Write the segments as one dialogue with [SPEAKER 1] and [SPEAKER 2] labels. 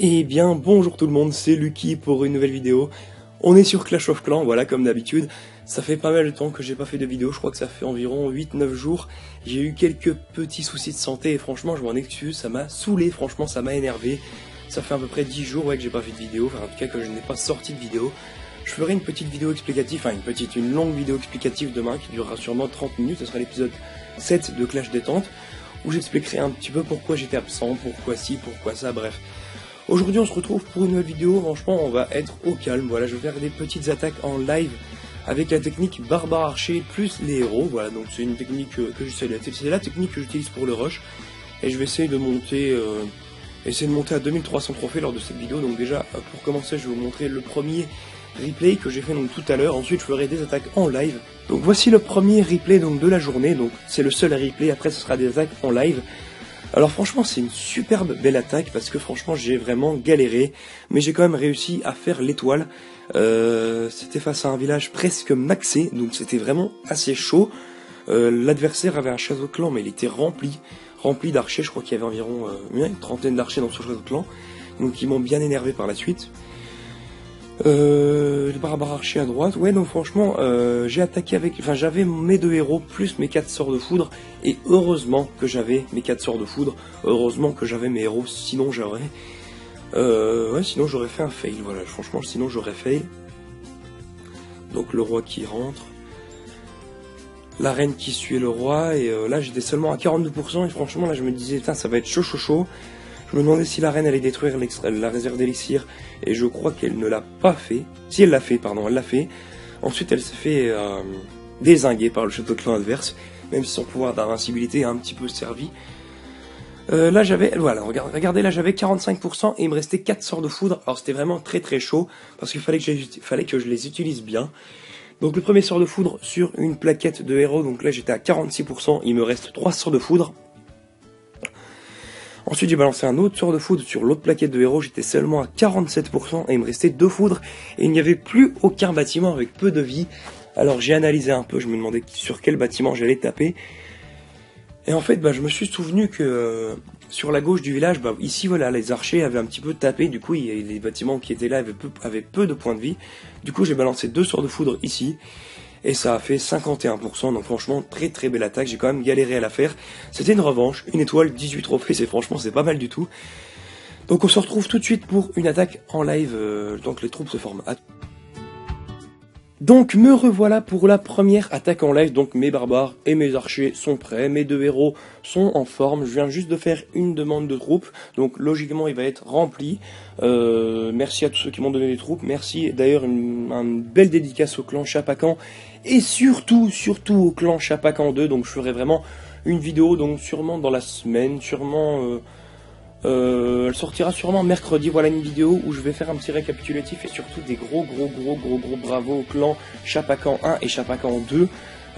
[SPEAKER 1] Eh bien, bonjour tout le monde, c'est Lucky pour une nouvelle vidéo. On est sur Clash of Clans, voilà, comme d'habitude. Ça fait pas mal de temps que j'ai pas fait de vidéo, je crois que ça fait environ 8-9 jours. J'ai eu quelques petits soucis de santé et franchement, je m'en excuse, ça m'a saoulé, franchement, ça m'a énervé. Ça fait à peu près 10 jours que j'ai pas fait de vidéo, enfin en tout cas que je n'ai pas sorti de vidéo. Je ferai une petite vidéo explicative, une longue vidéo explicative demain qui durera sûrement 30 minutes, ce sera l'épisode 7 de Clash Détente, où j'expliquerai un petit peu pourquoi j'étais absent, pourquoi ci, pourquoi ça, bref. Aujourd'hui on se retrouve pour une nouvelle vidéo, franchement on va être au calme, voilà, je vais faire des petites attaques en live avec la technique Barbare Archer plus les héros, voilà, donc c'est une technique que j'essaie, c'est la technique que j'utilise pour le rush, et je vais essayer de monter, à 2300 trophées lors de cette vidéo. Donc déjà, pour commencer, je vais vous montrer le premier replay que j'ai fait donc tout à l'heure, ensuite je ferai des attaques en live. Donc voici le premier replay donc de la journée, donc c'est le seul replay, après ce sera des attaques en live. Alors franchement c'est une superbe belle attaque parce que franchement j'ai vraiment galéré, mais j'ai quand même réussi à faire l'étoile. C'était face à un village presque maxé, donc c'était vraiment assez chaud. L'adversaire avait un château de clan mais il était rempli d'archers, je crois qu'il y avait environ une trentaine d'archers dans son château de clan, donc ils m'ont bien énervé par la suite. Le barbare archer à droite, ouais, donc franchement j'ai attaqué avec, j'avais mes 2 héros plus mes 4 sorts de foudre, et heureusement que j'avais mes 4 sorts de foudre, heureusement que j'avais mes héros, sinon j'aurais sinon j'aurais fait un fail, voilà, franchement sinon j'aurais fail. Donc le roi qui rentre, la reine qui suit le roi, et là j'étais seulement à 42%, et franchement là je me disais, putain ça va être chaud. Je me demandais si la reine allait détruire la réserve d'élixir, et je crois qu'elle ne l'a pas fait. Si elle l'a fait, pardon, elle l'a fait. Ensuite, elle s'est fait dézinguer par le château de clan adverse, même si son pouvoir d'invincibilité a un petit peu servi. Là, j'avais, voilà, regardez, là, j'avais 45%, et il me restait 4 sorts de foudre. Alors, c'était vraiment très chaud, parce qu'il fallait que je les utilise bien. Donc, le premier sort de foudre sur une plaquette de héros, donc là, j'étais à 46%, il me reste 3 sorts de foudre. Ensuite j'ai balancé un autre sort de foudre sur l'autre plaquette de héros, j'étais seulement à 47% et il me restait 2 foudres et il n'y avait plus aucun bâtiment avec peu de vie. Alors j'ai analysé un peu, je me demandais sur quel bâtiment j'allais taper. Et en fait je me suis souvenu que sur la gauche du village, ici voilà, les archers avaient un petit peu tapé, du coup les bâtiments qui étaient là avaient peu de points de vie. Du coup j'ai balancé 2 sorts de foudre ici. Et ça a fait 51%, donc franchement très belle attaque, j'ai quand même galéré à la faire. C'était une revanche, une étoile, 18 trophées, c'est pas mal du tout. Donc on se retrouve tout de suite pour une attaque en live, donc les troupes se forment. Donc me revoilà pour la première attaque en live, donc mes barbares et mes archers sont prêts, mes 2 héros sont en forme, je viens juste de faire une demande de troupes, donc logiquement il va être rempli. Merci à tous ceux qui m'ont donné des troupes, merci d'ailleurs une belle dédicace au clan Chapacan, et surtout au clan Chapacan 2, donc je ferai vraiment une vidéo, donc sûrement dans la semaine, elle sortira sûrement mercredi, voilà une vidéo où je vais faire un petit récapitulatif et surtout des gros bravo au clan Chapacan 1 et Chapacan 2.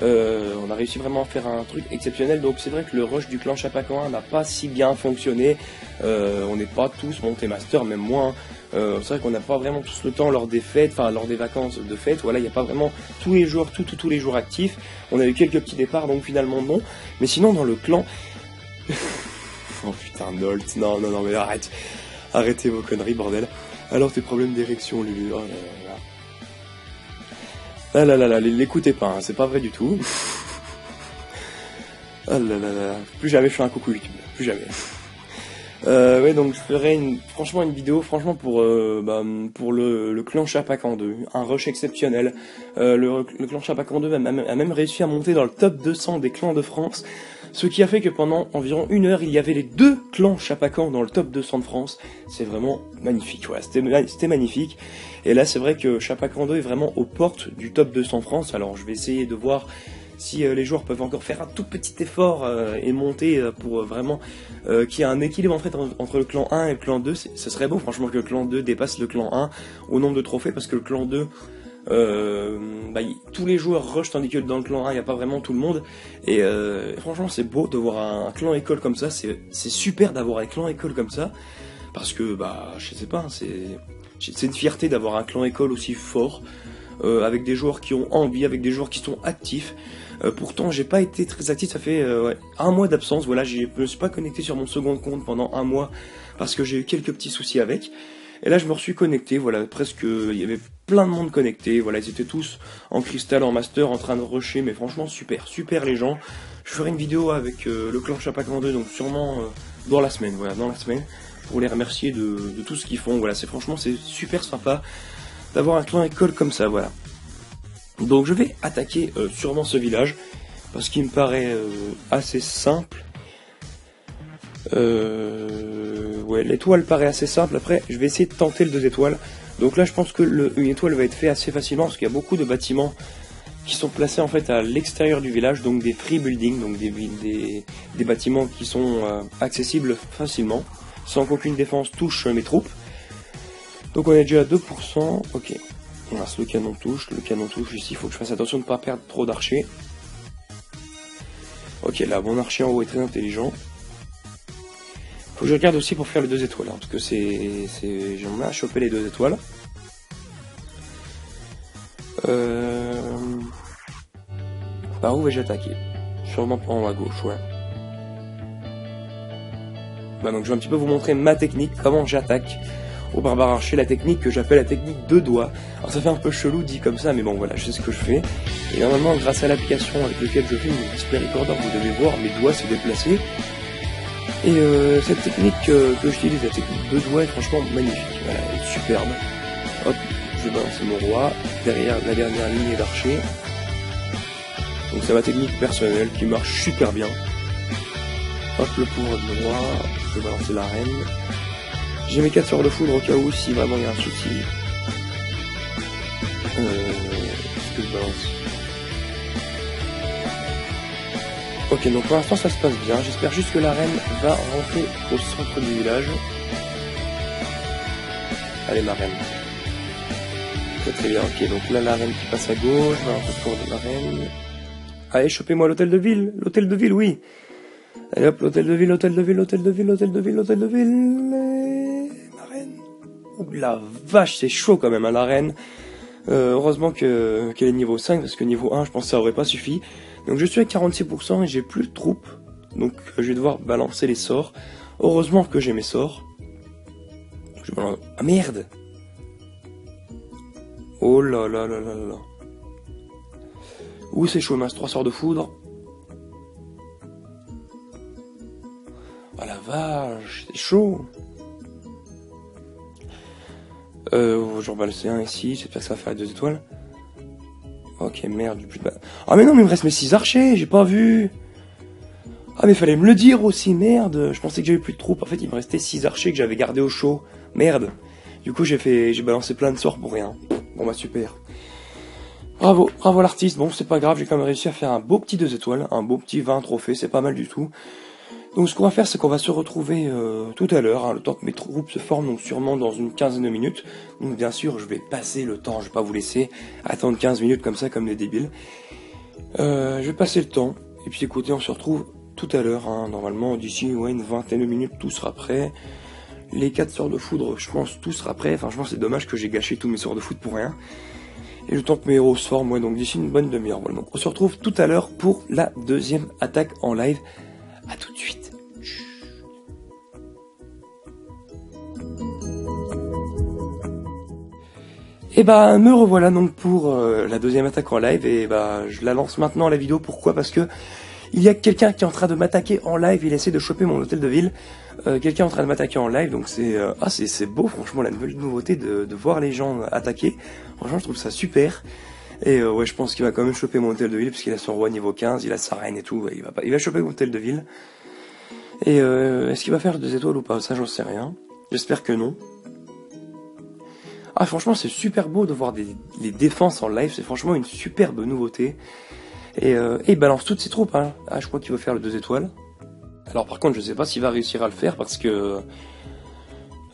[SPEAKER 1] On a réussi vraiment à faire un truc exceptionnel, donc c'est vrai que le rush du clan Chapacan 1 n'a pas si bien fonctionné, on n'est pas tous montés master, même moi, c'est vrai qu'on n'a pas vraiment tous le temps lors des fêtes, lors des vacances de fête, voilà, il n'y a pas vraiment tous les jours, tous les jours actifs, on a eu quelques petits départs, donc finalement non, mais sinon dans le clan... Oh putain, Nolt, non, mais arrêtez vos conneries, bordel. Alors tes problèmes d'érection, Lulu, oh là là, l'écoutez pas, hein, c'est pas vrai du tout. Oh là, plus jamais je fais un coucou YouTube, plus jamais. Ouais, donc je ferai franchement une vidéo, pour le clan Chapacan 2, un rush exceptionnel. Le clan Chapacan 2 a même réussi à monter dans le top 200 des clans de France, ce qui a fait que pendant environ 1 heure, il y avait les 2 clans Chapacan dans le top 200 de France. C'est vraiment magnifique, voilà, c'était magnifique. Et là, c'est vrai que Chapacan 2 est vraiment aux portes du top 200 France, alors je vais essayer de voir si les joueurs peuvent encore faire un tout petit effort et monter pour vraiment qu'il y ait un équilibre en fait entre le clan 1 et le clan 2. Ce serait beau franchement que le clan 2 dépasse le clan 1 au nombre de trophées, parce que le clan 2... tous les joueurs rush, tandis que dans le clan 1 il n'y a pas vraiment tout le monde, et franchement c'est beau de voir un clan école comme ça, c'est super d'avoir un clan école comme ça, parce que je sais pas, c'est une fierté d'avoir un clan école aussi fort, avec des joueurs qui ont envie, avec des joueurs qui sont actifs. Pourtant j'ai pas été très actif, ça fait 1 mois d'absence, voilà, je me suis pas connecté sur mon second compte pendant 1 mois, parce que j'ai eu quelques petits soucis avec. Et là je me suis connecté, voilà, presque, il y avait plein de monde connecté, voilà, ils étaient tous en cristal, en master, en train de rusher, mais franchement super les gens. Je ferai une vidéo avec le clan Chapacan 2, donc sûrement dans la semaine, voilà, dans la semaine, pour les remercier de tout ce qu'ils font, voilà, c'est super sympa d'avoir un clan école comme ça, voilà. Donc je vais attaquer sûrement ce village, parce qu'il me paraît assez simple. Ouais, l'étoile paraît assez simple. Après, je vais essayer de tenter le 2 étoiles. Donc là, je pense que une étoile va être fait assez facilement parce qu'il y a beaucoup de bâtiments qui sont placés en fait à l'extérieur du village, donc des free buildings, donc des bâtiments qui sont accessibles facilement, sans qu'aucune défense touche mes troupes. Donc on est déjà à 2%. Ok. Le canon touche ici. Il faut que je fasse attention de ne pas perdre trop d'archers. Ok, là, mon archer en haut est très intelligent. Faut que je regarde aussi pour faire les 2 étoiles, hein, parce que j'aimerais à choper les 2 étoiles. Par où vais-je attaquer? Sûrement pas en haut à gauche, ouais. Bah donc je vais un petit peu vous montrer ma technique, comment j'attaque au barbare archer, la technique que j'appelle la technique 2 doigts. Alors ça fait un peu chelou dit comme ça, mais bon voilà, je sais ce que je fais. Et normalement, grâce à l'application avec laquelle je filme le display recorder, vous devez voir mes doigts se déplacer. Et cette technique que j'utilise, la technique 2 doigts, est franchement magnifique. Voilà, elle est superbe. Hop, je vais balancer mon roi derrière la dernière ligne d'archer. Donc c'est ma technique personnelle qui marche super bien. Hop, le pouvoir de roi, je vais balancer la reine. J'ai mes 4 sorts de foudre au cas où si vraiment il y a un souci. Est-ce que je balance? Ok, donc pour l'instant ça se passe bien. J'espère juste que la reine va rentrer au centre du village. Allez, ma reine. Très bien, ok. Donc là, la reine qui passe à gauche. Voilà, un peu de la reine. Allez, chopez-moi l'hôtel de ville. L'hôtel de ville, oui. Allez hop, l'hôtel de ville, l'hôtel de ville, l'hôtel de ville, l'hôtel de ville, l'hôtel de ville. La reine. Ouh la vache, c'est chaud quand même, hein, la reine. Heureusement qu'elle est niveau 5, parce que niveau 1, je pense que ça aurait pas suffi. Donc je suis à 46% et j'ai plus de troupes. Donc je vais devoir balancer les sorts. Heureusement que j'ai mes sorts. Ah merde! Oh là là là là là. Ouh, c'est chaud, il me reste 3 sorts de foudre. Ah la vache, c'est chaud. J'en balance un ici, j'espère que ça va faire 2 étoiles. Ok, merde, du plus de balles. Ah mais non, mais il me reste mes 6 archers, j'ai pas vu. Ah mais fallait me le dire aussi, merde. Je pensais que j'avais plus de troupes. En fait, il me restait 6 archers que j'avais gardés au chaud. Merde. Du coup, j'ai balancé plein de sorts pour rien. Bon bah super. Bravo l'artiste. Bon, c'est pas grave, j'ai quand même réussi à faire un beau petit 2 étoiles, un beau petit 20 trophées, c'est pas mal du tout. Donc ce qu'on va faire, c'est qu'on va se retrouver tout à l'heure, hein, le temps que mes troupes se forment, donc sûrement dans une quinzaine de minutes. Donc bien sûr, je vais passer le temps, je vais pas vous laisser attendre 15 minutes comme ça, comme des débiles. Je vais passer le temps, et puis écoutez, on se retrouve tout à l'heure, hein, normalement d'ici une vingtaine de minutes, tout sera prêt. Les 4 sorts de foudre, je pense, tout sera prêt. Franchement, c'est dommage que j'ai gâché tous mes sorts de foudre pour rien. Et le temps que mes héros se forment, donc d'ici une bonne demi-heure. Voilà, donc on se retrouve tout à l'heure pour la deuxième attaque en live. A tout de suite. Et bah me revoilà donc pour la deuxième attaque en live. Et bah je la lance maintenant la vidéo. Pourquoi? Parce que il y a quelqu'un qui est en train de m'attaquer en live. Il essaie de choper mon hôtel de ville. Quelqu'un est en train de m'attaquer en live. Donc c'est beau franchement, la nouvelle nouveauté de voir les gens attaquer. Franchement je trouve ça super. Et ouais, je pense qu'il va quand même choper mon hôtel de ville, parce qu'il a son roi niveau 15, il a sa reine et tout, il va choper mon hôtel de ville. Et est-ce qu'il va faire 2 étoiles ou pas? Ça, j'en sais rien. J'espère que non. Ah, franchement, c'est super beau de voir les défenses en live, c'est franchement une superbe nouveauté. Et il balance toutes ses troupes, hein. Ah, je crois qu'il va faire le 2 étoiles. Alors par contre, je sais pas s'il va réussir à le faire, parce que...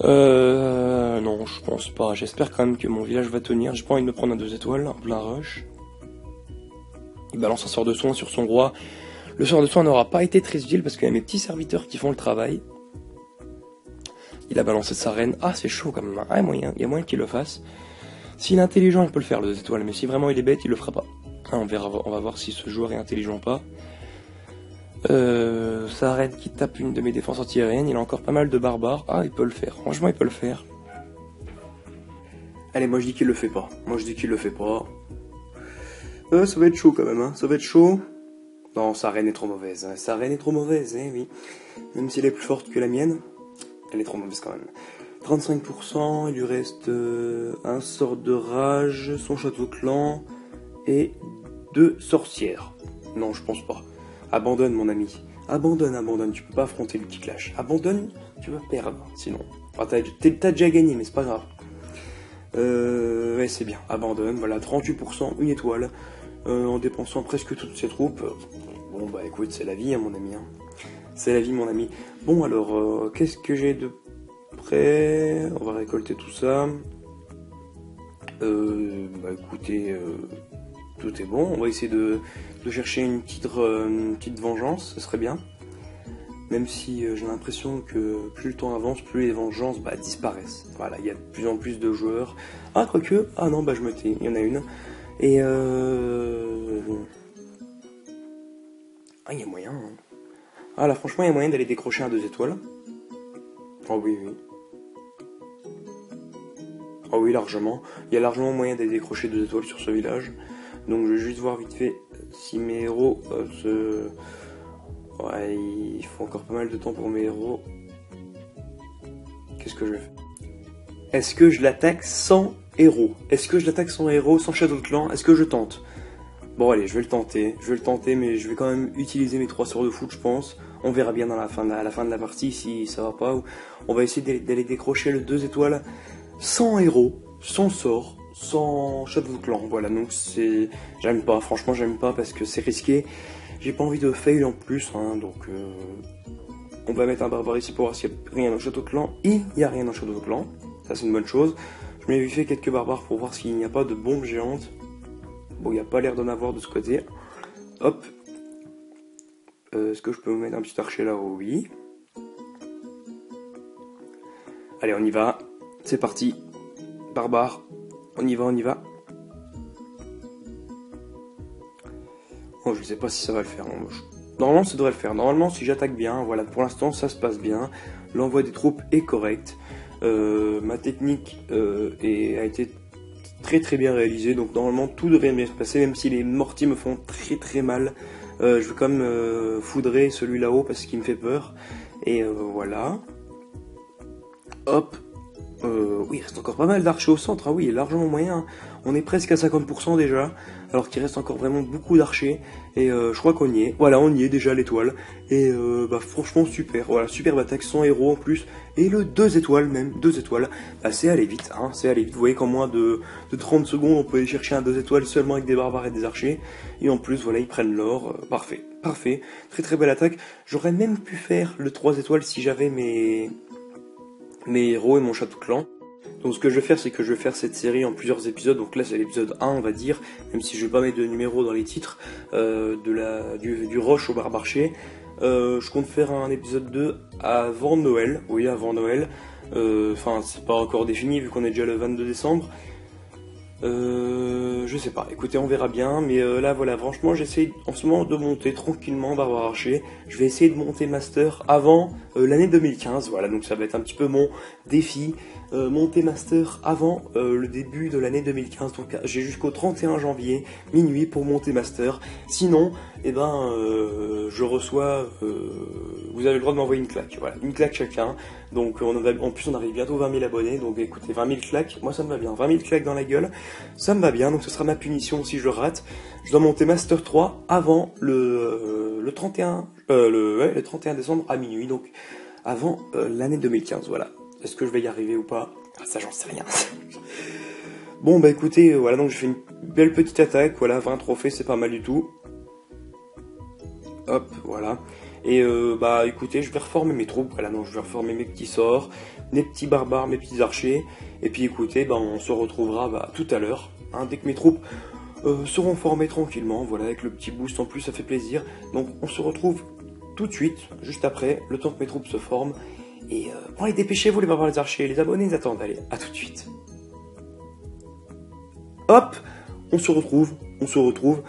[SPEAKER 1] non, je pense pas. J'espère quand même que mon village va tenir. J'ai pas envie de me prendre un 2 étoiles, en plein rush. Il balance un sort de soin sur son roi. Le sort de soin n'aura pas été très utile parce qu'il y a mes petits serviteurs qui font le travail. Il a balancé sa reine. Ah, c'est chaud quand même. Ah, il y a moyen qu'il le fasse. S'il est intelligent, il peut le faire, le 2 étoiles. Mais si vraiment il est bête, il le fera pas. Ah, on va voir si ce joueur est intelligent ou pas. Sarren qui tape une de mes défenses anti-aériennes. Il a encore pas mal de barbares. Ah, il peut le faire. Franchement, il peut le faire. Allez, moi je dis qu'il le fait pas. Moi je dis qu'il le fait pas. Ça va être chaud quand même, hein. Ça va être chaud. Non, Sarren est trop mauvaise. Sarren est trop mauvaise, oui. Même si elle est plus forte que la mienne, elle est trop mauvaise quand même. 35%, il lui reste un sort de rage, son château clan et 2 sorcières. Non, je pense pas. Abandonne, mon ami. Abandonne. Tu peux pas affronter le petit clash. Abandonne, tu vas perdre. Sinon, enfin, t'as déjà gagné, mais c'est pas grave. Ouais, c'est bien. Abandonne. Voilà, 38%, une étoile. En dépensant presque toutes ses troupes. Bon, bah écoute, c'est la vie, hein, mon ami. Hein. C'est la vie, mon ami. Bon, alors, qu'est-ce que j'ai de près? On va récolter tout ça. Bah écoutez, tout est bon. On va essayer de chercher une petite vengeance, ce serait bien. Même si j'ai l'impression que plus le temps avance, plus les vengeances disparaissent. Voilà, il y a de plus en plus de joueurs. Ah, quoique, ah non, je me tais, il y en a une. Et ah, il y a moyen. Hein. Ah là, franchement, il y a moyen d'aller décrocher un 2 étoiles. Oh oui. Oh oui, largement. Il y a largement moyen d'aller décrocher 2 étoiles sur ce village. Donc je vais juste voir vite fait si mes héros Ouais, il faut encore pas mal de temps pour mes héros. Qu'est-ce que je fais? Est-ce que je l'attaque sans héros? Est-ce que je l'attaque sans héros, sans Shadow Clan? Est-ce que je tente? Bon allez, je vais le tenter, mais je vais quand même utiliser mes 3 sorts de foot, je pense. On verra bien à la fin de la partie si ça va pas. On va essayer d'aller décrocher le 2 étoiles sans héros, sans sort, sans Shadow Clan. Voilà, donc j'aime pas, franchement j'aime pas parce que c'est risqué. J'ai pas envie de fail en plus, hein, donc on va mettre un barbare ici pour voir s'il n'y a rien dans Château Clan. Il n'y a rien dans Château Clan, ça c'est une bonne chose. Je m'ai fait quelques barbares pour voir s'il n'y a pas de bombes géantes. Bon, il n'y a pas l'air d'en avoir de ce côté. Hop. Est-ce que je peux mettre un petit archer là-haut? Oui. Allez, on y va. C'est parti. Barbare. On y va. Bon, je sais pas si ça va le faire. Normalement, ça devrait le faire. Normalement, si j'attaque bien, voilà, pour l'instant, ça se passe bien. L'envoi des troupes est correct. Ma technique a été très bien réalisée. Donc, normalement, tout devrait bien se passer, même si les mortiers me font très mal. Je vais quand même foudrer celui là-haut parce qu'il me fait peur. Et voilà. Hop. Oui, il reste encore pas mal d'archers au centre. Ah oui, il y a largement moyen. On est presque à 50% déjà, alors qu'il reste encore vraiment beaucoup d'archers. Et je crois qu'on y est. Voilà, on y est déjà, l'étoile. Et franchement, super. Voilà, superbe attaque, sans héros en plus. Et le 2 étoiles même, 2 étoiles. C'est aller vite, hein, c'est aller vite. Vous voyez qu'en moins de 30 secondes, on peut aller chercher un 2 étoiles seulement avec des barbares et des archers. Et en plus, voilà, ils prennent l'or. Parfait. Très belle attaque. J'aurais même pu faire le 3 étoiles si j'avais mes héros et mon château clan. Donc ce que je vais faire, c'est que je vais faire cette série en plusieurs épisodes. Donc là c'est l'épisode 1, on va dire, même si je vais pas mettre de numéro dans les titres, du rush au barbarché. Je compte faire un épisode 2 avant Noël. Oui, avant Noël. Enfin, c'est pas encore défini vu qu'on est déjà le 22 décembre. Je sais pas, écoutez, on verra bien, mais là voilà, franchement j'essaie en ce moment de monter tranquillement Barbare Archer. Je vais essayer de monter Master avant l'année 2015, voilà, donc ça va être un petit peu mon défi, monter Master avant le début de l'année 2015, donc j'ai jusqu'au 31 janvier, minuit pour monter Master. Sinon, je reçois, vous avez le droit de m'envoyer une claque, voilà, une claque chacun. Donc en plus on arrive bientôt 20 000 abonnés, donc écoutez, 20 000 claques, moi ça me va bien, 20 000 claques dans la gueule, ça me va bien, donc ce sera ma punition si je rate. Je dois monter Master 3 avant le 31 décembre à minuit, donc avant l'année 2015, voilà. Est-ce que je vais y arriver ou pas? Ça j'en sais rien. Bon écoutez, voilà, donc j'ai fait une belle petite attaque, voilà, 20 trophées, c'est pas mal du tout. Hop, voilà. Et écoutez, je vais reformer mes troupes, voilà, donc je vais reformer mes petits sorts, mes petits barbares, mes petits archers, et puis écoutez, on se retrouvera tout à l'heure, hein, dès que mes troupes seront formées tranquillement, voilà, avec le petit boost en plus, ça fait plaisir. Donc on se retrouve tout de suite, juste après, le temps que mes troupes se forment, et allez, dépêchez-vous les barbares, les archers, les abonnés, ils attendent, allez, à tout de suite. Hop, on se retrouve,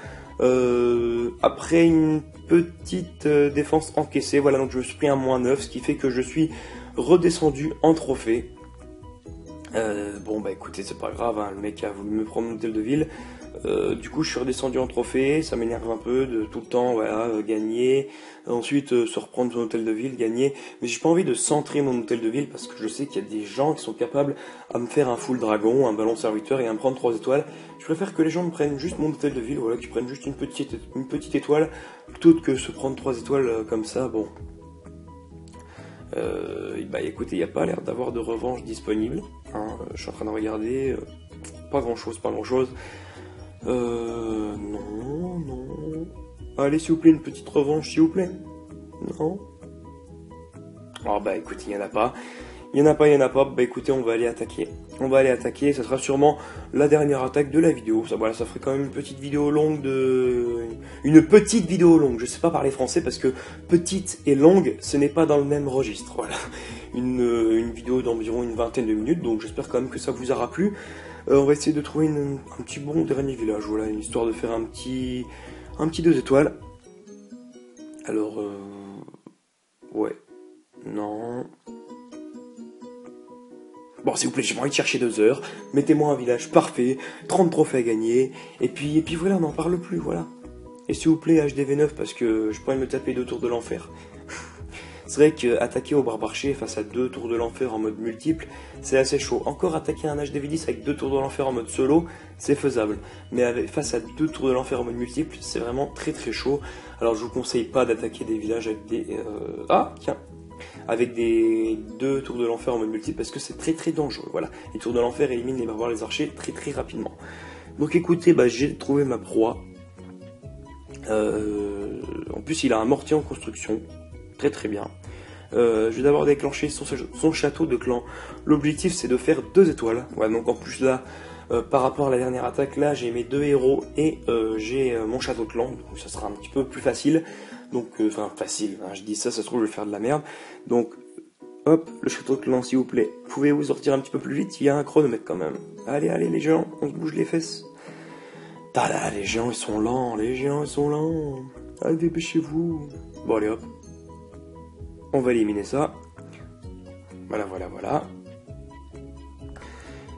[SPEAKER 1] après une petite défense encaissée. Voilà, donc je me suis pris un -9, ce qui fait que je suis redescendu en trophée. Bon bah écoutez, c'est pas grave, hein, le mec a voulu me prendre mon hôtel de ville. Du coup je suis redescendu en trophée, ça m'énerve un peu de tout le temps voilà, gagner, ensuite se reprendre son hôtel de ville, gagner, mais j'ai pas envie de centrer mon hôtel de ville parce que je sais qu'il y a des gens qui sont capables à me faire un full dragon, un ballon serviteur et à me prendre 3 étoiles. Je préfère que les gens me prennent juste mon hôtel de ville, voilà, qu'ils prennent juste une petite étoile, plutôt que se prendre 3 étoiles comme ça, bon. Bah écoutez, il n'y a pas l'air d'avoir de revanche disponible, hein, je suis en train de regarder, pas grand chose. Non. Allez, s'il vous plaît, une petite revanche, s'il vous plaît. Non. Oh bah écoutez, il n'y en a pas. Bah écoutez, on va aller attaquer. Ça sera sûrement la dernière attaque de la vidéo. Ça, voilà, ça ferait quand même une petite vidéo longue Je sais pas parler français parce que petite et longue, ce n'est pas dans le même registre. Voilà. Une vidéo d'environ une vingtaine de minutes. Donc j'espère quand même que ça vous aura plu. On va essayer de trouver un petit bon dernier village. Voilà, une histoire de faire un petit 2 étoiles. Alors, ouais. Non. Bon, s'il vous plaît, j'ai pas envie de chercher 2 heures. Mettez-moi un village parfait, 30 trophées à gagner. Et puis voilà, on n'en parle plus, voilà. Et s'il vous plaît, HDV9, parce que je pourrais me taper 2 tours de l'enfer. C'est vrai qu'attaquer au barbarché face à 2 tours de l'enfer en mode multiple, c'est assez chaud. Encore attaquer un HDV10 avec 2 tours de l'enfer en mode solo, c'est faisable. Mais face à 2 tours de l'enfer en mode multiple, c'est vraiment très très chaud. Alors je vous conseille pas d'attaquer des villages avec des... avec des 2 tours de l'enfer en mode multiple parce que c'est très très dangereux. Voilà, les tours de l'enfer éliminent les barbares, les archers très très rapidement. Donc écoutez, bah, j'ai trouvé ma proie. En plus il a un mortier en construction, très très bien. Je vais d'abord déclencher son château de clan. L'objectif c'est de faire 2 étoiles. Ouais, donc en plus là, par rapport à la dernière attaque, là j'ai mes 2 héros et j'ai mon château de clan, donc ça sera un petit peu plus facile. Donc, enfin facile, hein, je dis ça se trouve je vais faire de la merde. Donc, hop, le château de clan s'il vous plaît. Pouvez-vous sortir un petit peu plus vite? Il y a un chronomètre quand même. Allez les gens, on se bouge les fesses. Tada, les gens ils sont lents, Allez, dépêchez-vous. Bon allez hop. On va éliminer ça. Voilà.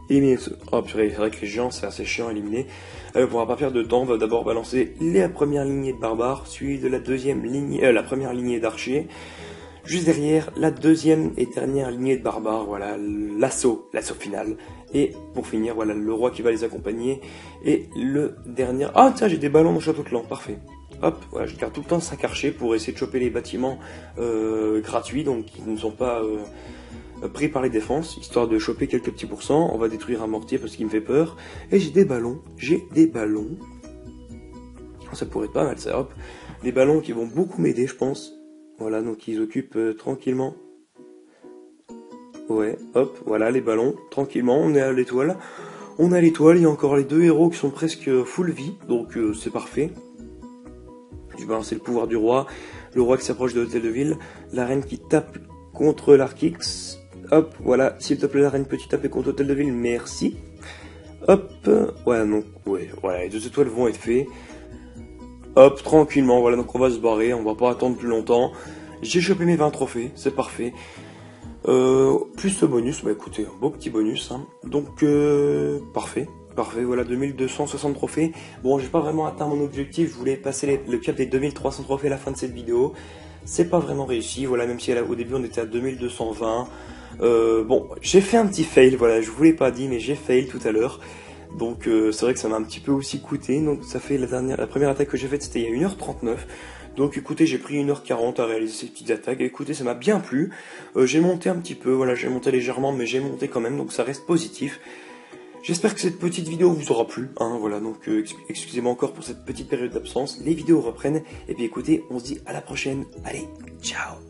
[SPEAKER 1] Éliminer ce... Oh purée, c'est vrai que les gens c'est assez chiant à éliminer. On pourra pas perdre de temps, on va d'abord balancer la première lignée de barbares, suivi de la première lignée d'archers. Juste derrière, la deuxième et dernière lignée de barbares, voilà, l'assaut final. Et pour finir, voilà, le roi qui va les accompagner. Et le dernier... Ah tiens, j'ai des ballons dans le château de clan, parfait. Hop, voilà, je garde tout le temps 5 archers pour essayer de choper les bâtiments gratuits, donc qui ne sont pas pris par les défenses, histoire de choper quelques petits pourcents. On va détruire un mortier parce qu'il me fait peur. Et j'ai des ballons. Ça pourrait être pas mal ça, hop. Des ballons qui vont beaucoup m'aider, je pense. Voilà, donc ils occupent tranquillement. Ouais, hop, voilà les ballons, tranquillement, on est à l'étoile. Il y a encore les 2 héros qui sont presque full vie, donc c'est parfait. Je vais balancer le pouvoir du roi, le roi qui s'approche de l'hôtel de ville, la reine qui tape contre l'Arkix. Hop, voilà, s'il te plaît la reine, peux-tu taper contre l'hôtel de ville? Merci. Hop, voilà, donc, ouais, voilà, les 2 étoiles vont être faites. Hop, tranquillement, voilà, donc on va se barrer, on va pas attendre plus longtemps. J'ai chopé mes 20 trophées, c'est parfait. Plus ce bonus, bah écoutez, un beau petit bonus, hein. Donc, parfait, voilà, 2260 trophées. Bon, j'ai pas vraiment atteint mon objectif, je voulais passer le cap des 2300 trophées à la fin de cette vidéo. C'est pas vraiment réussi, voilà, même si au début on était à 2220. Bon, j'ai fait un petit fail, voilà, je vous l'ai pas dit, mais j'ai fail tout à l'heure. Donc c'est vrai que ça m'a un petit peu aussi coûté. Donc ça fait la première attaque que j'ai faite, c'était il y a 1h39. Donc écoutez, j'ai pris 1h40 à réaliser ces petites attaques. Écoutez, ça m'a bien plu. J'ai monté un petit peu, voilà, j'ai monté légèrement, mais j'ai monté quand même, donc ça reste positif. J'espère que cette petite vidéo vous aura plu, hein, voilà, donc excusez-moi encore pour cette petite période d'absence. Les vidéos reprennent, et puis écoutez, on se dit à la prochaine. Allez, ciao!